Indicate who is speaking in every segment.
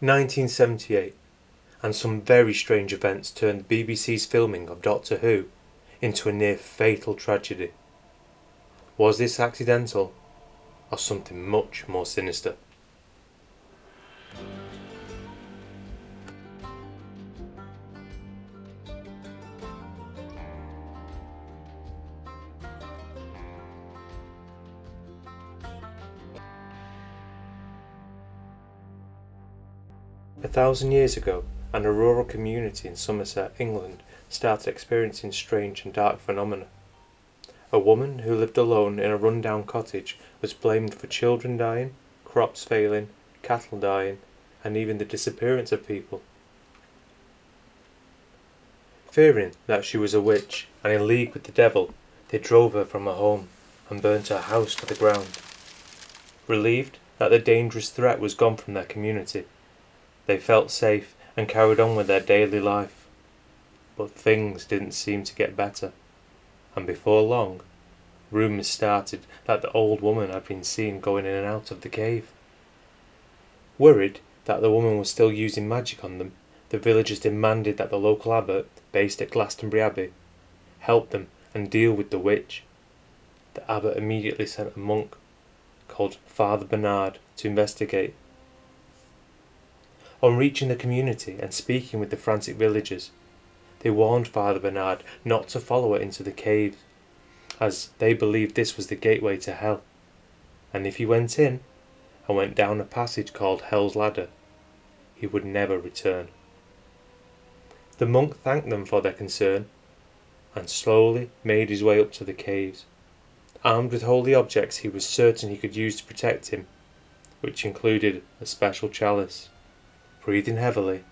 Speaker 1: 1978, and some very strange events turned the BBC's filming of Doctor Who into a near-fatal tragedy. Was this accidental, or something much more sinister? A 1,000 years ago, and a rural community in Somerset, England, started experiencing strange and dark phenomena. A woman who lived alone in a run-down cottage was blamed for children dying, crops failing, cattle dying, and even the disappearance of people. Fearing that she was a witch and in league with the devil, they drove her from her home and burnt her house to the ground. Relieved that the dangerous threat was gone from their community, they felt safe and carried on with their daily life. But things didn't seem to get better, and before long, rumours started that the old woman had been seen going in and out of the cave. Worried that the woman was still using magic on them, the villagers demanded that the local abbot, based at Glastonbury Abbey, help them and deal with the witch. The abbot immediately sent a monk called Father Bernard to investigate. On reaching the community and speaking with the frantic villagers, they warned Father Bernard not to follow her into the cave, as they believed this was the gateway to hell, and if he went in and went down a passage called Hell's Ladder, he would never return. The monk thanked them for their concern and slowly made his way up to the caves, armed with holy objects he was certain he could use to protect him, which included a special chalice. Breathing heavily,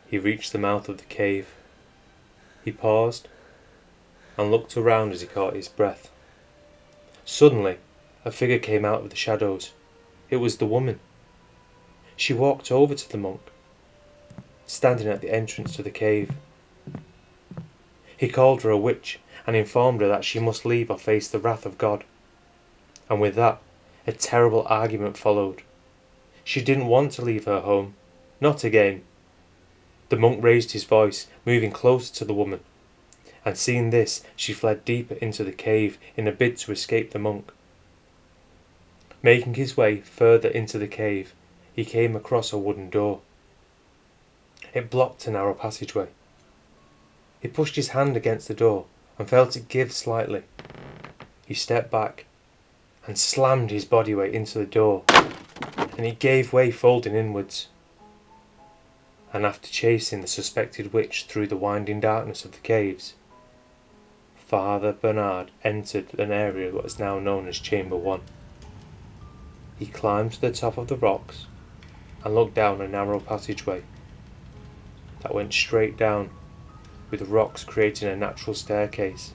Speaker 1: he reached the mouth of the cave. He paused and looked around as he caught his breath. Suddenly, a figure came out of the shadows. It was the woman. She walked over to the monk, standing at the entrance to the cave. He called her a witch and informed her that she must leave or face the wrath of God. And with that, a terrible argument followed. She didn't want to leave her home. Not again. The monk raised his voice, moving closer to the woman, and seeing this, she fled deeper into the cave in a bid to escape the monk. Making his way further into the cave, he came across a wooden door. It blocked a narrow passageway. He pushed his hand against the door and felt it give slightly. He stepped back and slammed his body weight into the door, and it gave way, folding inwards. And after chasing the suspected witch through the winding darkness of the caves, Father Bernard entered an area that is now known as Chamber 1. He climbed to the top of the rocks and looked down a narrow passageway that went straight down, with rocks creating a natural staircase.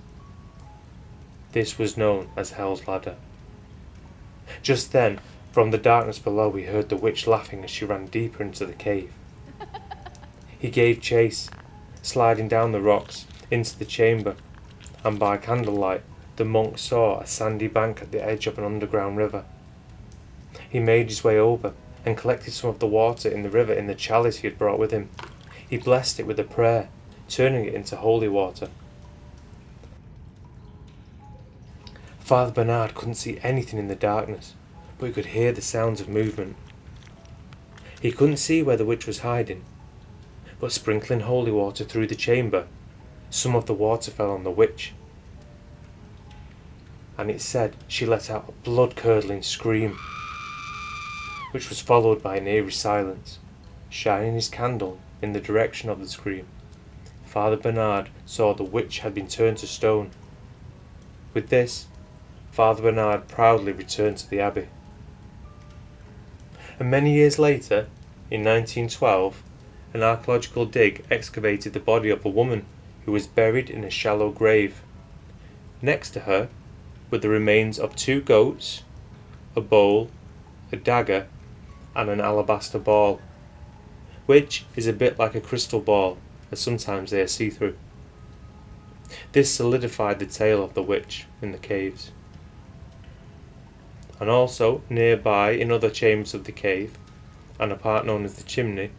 Speaker 1: This was known as Hell's Ladder. Just then, from the darkness below, he heard the witch laughing as she ran deeper into the cave. He gave chase, sliding down the rocks into the chamber, and by candlelight the monk saw a sandy bank at the edge of an underground river. He made his way over and collected some of the water in the river in the chalice he had brought with him. He blessed it with a prayer, turning it into holy water. Father Bernard couldn't see anything in the darkness, but he could hear the sounds of movement. He couldn't see where the witch was hiding, but sprinkling holy water through the chamber, some of the water fell on the witch, and it said she let out a blood-curdling scream, which was followed by an eerie silence. Shining his candle in the direction of the scream, Father Bernard saw the witch had been turned to stone. With this, Father Bernard proudly returned to the abbey. And many years later, in 1912, an archaeological dig excavated the body of a woman who was buried in a shallow grave. Next to her were the remains of 2 goats, a bowl, a dagger, and an alabaster ball, which is a bit like a crystal ball, as sometimes they are see-through. This solidified the tale of the witch in the caves. And also, nearby in other chambers of the cave, and a part known as the chimney,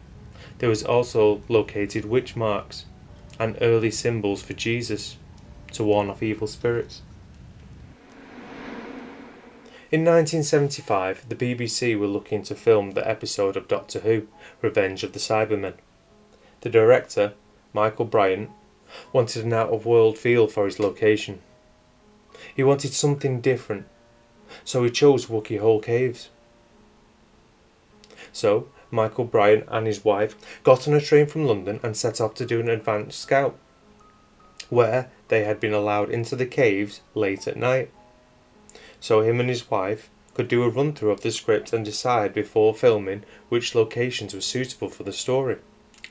Speaker 1: there was also located witch marks and early symbols for Jesus to warn off evil spirits. In 1975, the BBC were looking to film the episode of Doctor Who, Revenge of the Cybermen. The director, Michael Bryant, wanted an out-of-world feel for his location. He wanted something different, so he chose Wookey Hole Caves. So, Michael Bryant and his wife got on a train from London and set off to do an advanced scout, where they had been allowed into the caves late at night. So him and his wife could do a run-through of the script and decide before filming which locations were suitable for the story,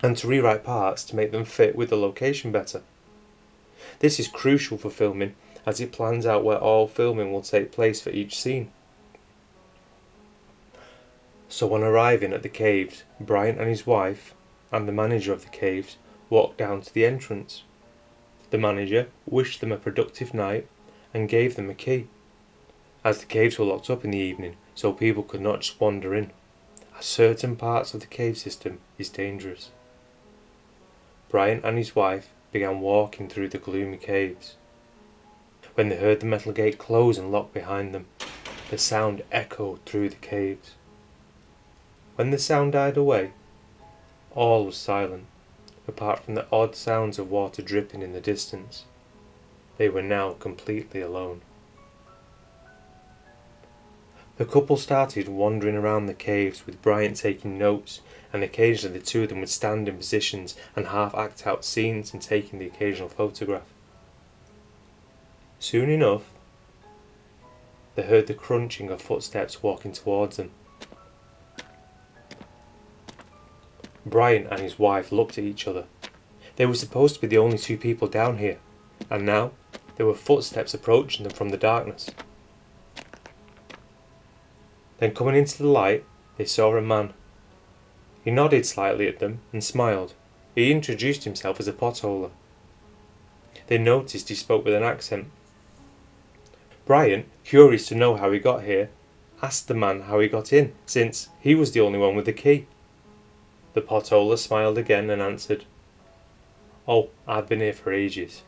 Speaker 1: and to rewrite parts to make them fit with the location better. This is crucial for filming, as it plans out where all filming will take place for each scene. So on arriving at the caves, Bryant and his wife, and the manager of the caves, walked down to the entrance. The manager wished them a productive night and gave them a key, as the caves were locked up in the evening so people could not just wander in, as certain parts of the cave system is dangerous. Bryant and his wife began walking through the gloomy caves. When they heard the metal gate close and lock behind them, the sound echoed through the caves. When the sound died away, all was silent, apart from the odd sounds of water dripping in the distance. They were now completely alone. The couple started wandering around the caves, with Bryant taking notes, and occasionally the two of them would stand in positions and half act out scenes and taking the occasional photograph. Soon enough, they heard the crunching of footsteps walking towards them. Bryant and his wife looked at each other. They were supposed to be the only two people down here, and now there were footsteps approaching them from the darkness. Then coming into the light, they saw a man. He nodded slightly at them and smiled. He introduced himself as a potholer. They noticed he spoke with an accent. Bryant, curious to know how he got here, asked the man how he got in, since he was the only one with the key. The potholer smiled again and answered, "Oh, I've been here for ages."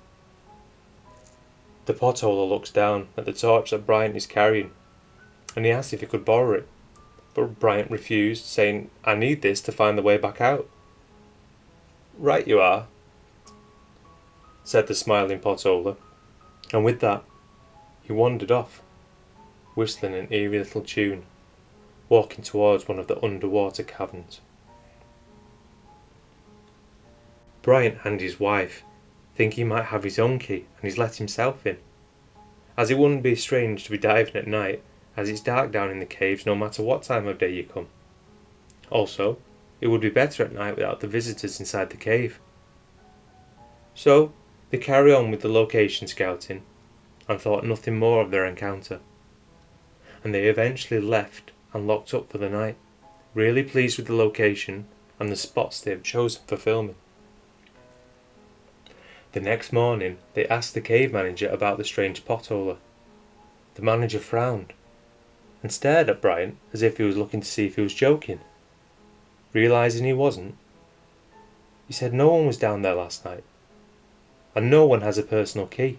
Speaker 1: The potholer looks down at the torch that Bryant is carrying, and he asked if he could borrow it, but Bryant refused, saying, "I need this to find the way back out." "Right you are," said the smiling potholer, and with that he wandered off, whistling an eerie little tune, walking towards one of the underwater caverns. Bryant and his wife think he might have his own key and he's let himself in, as it wouldn't be strange to be diving at night, as it's dark down in the caves no matter what time of day you come. Also, it would be better at night without the visitors inside the cave. So, they carry on with the location scouting and thought nothing more of their encounter, and they eventually left and locked up for the night, really pleased with the location and the spots they have chosen for filming. The next morning, they asked the cave manager about the strange potholer. The manager frowned and stared at Bryant as if he was looking to see if he was joking. Realising he wasn't, he said no one was down there last night, and no one has a personal key.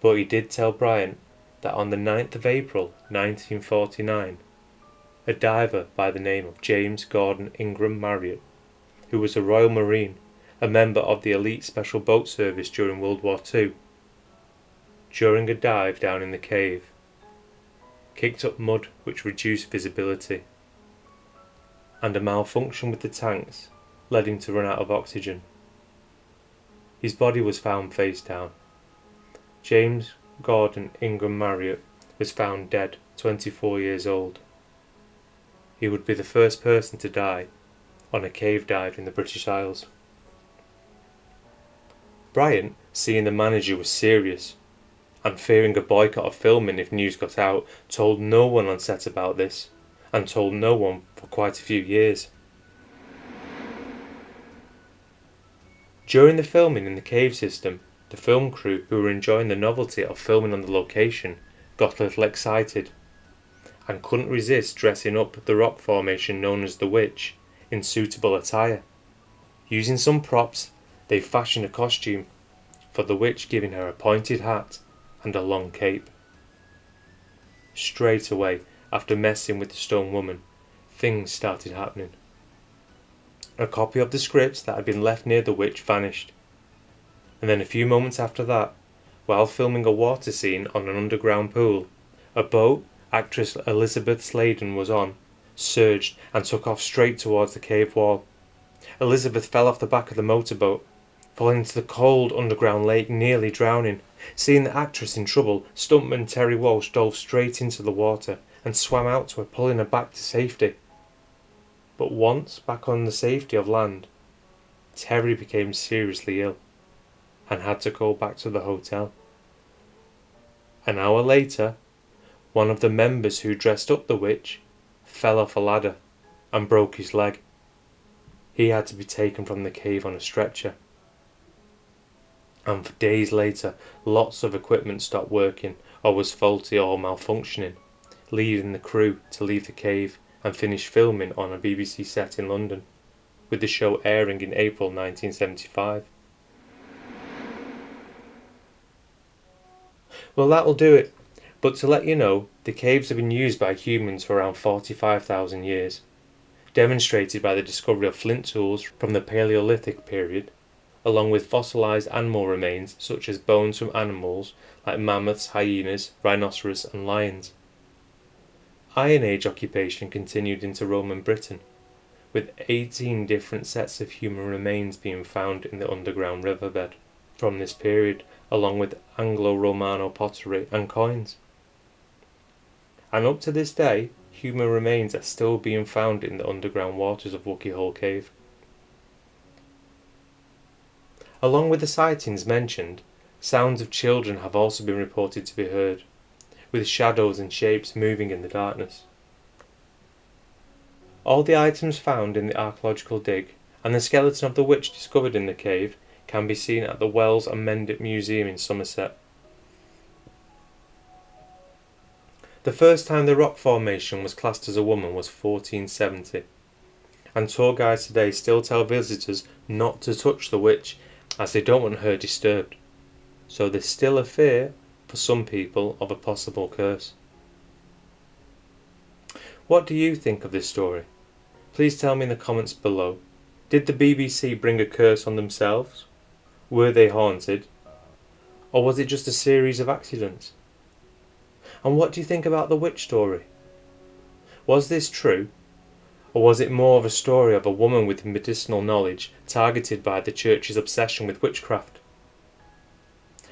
Speaker 1: But he did tell Bryant that on the 9th of April 1949, a diver by the name of James Gordon Ingram Marriott, who was a Royal Marine, a member of the elite Special Boat Service during World War II, during a dive down in the cave, kicked up mud which reduced visibility, and a malfunction with the tanks led him to run out of oxygen. His body was found face down. James Gordon Ingram Marriott was found dead, 24 years old. He would be the first person to die on a cave dive in the British Isles. Bryant, seeing the manager was serious, and fearing a boycott of filming if news got out, told no one on set about this, and told no one for quite a few years. During the filming in the cave system, the film crew, who were enjoying the novelty of filming on the location, got a little excited, and couldn't resist dressing up the rock formation known as the Witch in suitable attire. Using some props, they fashioned a costume for the Witch, giving her a pointed hat and a long cape. Straight away, after messing with the stone woman, things started happening. A copy of the script that had been left near the Witch vanished, and then a few moments after that, while filming a water scene on an underground pool, a boat actress Elizabeth Sladen was on surged and took off straight towards the cave wall. Elizabeth fell off the back of the motorboat, falling into the cold underground lake, nearly drowning. Seeing the actress in trouble, stuntman Terry Walsh dove straight into the water and swam out to her, pulling her back to safety. But once back on the safety of land, Terry became seriously ill and had to go back to the hotel. An hour later, one of the members who dressed up the Witch fell off a ladder and broke his leg. He had to be taken from the cave on a stretcher. And for days later, lots of equipment stopped working or was faulty or malfunctioning, leading the crew to leave the cave and finish filming on a BBC set in London, with the show airing in April 1975. Well, that'll do it. But to let you know, the caves have been used by humans for around 45,000 years, demonstrated by the discovery of flint tools from the Paleolithic period, along with fossilised animal remains such as bones from animals like mammoths, hyenas, rhinoceros and lions. Iron Age occupation continued into Roman Britain, with 18 different sets of human remains being found in the underground riverbed from this period, along with Anglo-Romano pottery and coins. And up to this day, human remains are still being found in the underground waters of Wookey Hole Cave. Along with the sightings mentioned, sounds of children have also been reported to be heard, with shadows and shapes moving in the darkness. All the items found in the archaeological dig and the skeleton of the witch discovered in the cave can be seen at the Wells and Mendip Museum in Somerset. The first time the rock formation was classed as a woman was 1470, and tour guides today still tell visitors not to touch the witch as they don't want her disturbed, so there's still a fear for some people of a possible curse. What do you think of this story? Please tell me in the comments below. Did the BBC bring a curse on themselves? Were they haunted? Or was it just a series of accidents? And what do you think about the witch story? Was this true? Or was it more of a story of a woman with medicinal knowledge targeted by the church's obsession with witchcraft?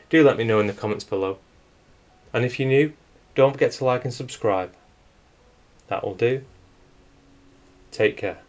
Speaker 1: Do let me know in the comments below. And if you're new, don't forget to like and subscribe. That will do. Take care.